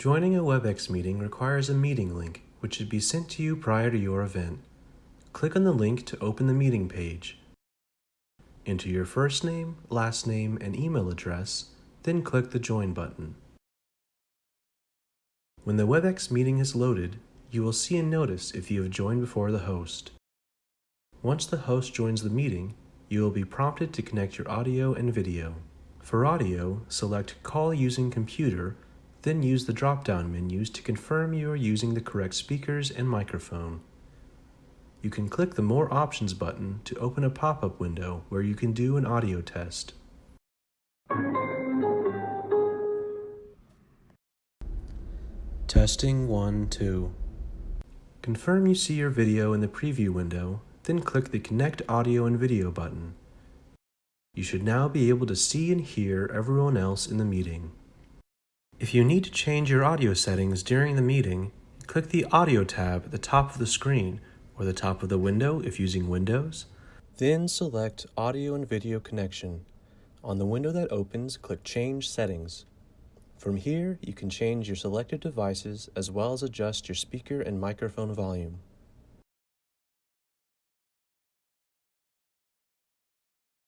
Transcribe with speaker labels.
Speaker 1: Joining a WebEx meeting requires a meeting link, which should be sent to you prior to your event. Click on the link to open the meeting page. Enter your first name, last name, and email address, then click the Join button. When the WebEx meeting is loaded, you will see a notice if you have joined before the host. Once the host joins the meeting, you will be prompted to connect your audio and video. For audio, select Call using computer, then use the drop-down menus to confirm you are using the correct speakers and microphone. You can click the More Options button to open a pop-up window where you can do an audio test. Testing 1, 2. Confirm you see your video in the preview window, then click the Connect Audio and Video button. You should now be able to see and hear everyone else in the meeting. If you need to change your audio settings during the meeting, click the Audio tab at the top of the screen or the top of the window if using Windows. Then select Audio and Video Connection. On the window that opens, click Change Settings. From here, you can change your selected devices as well as adjust your speaker and microphone volume.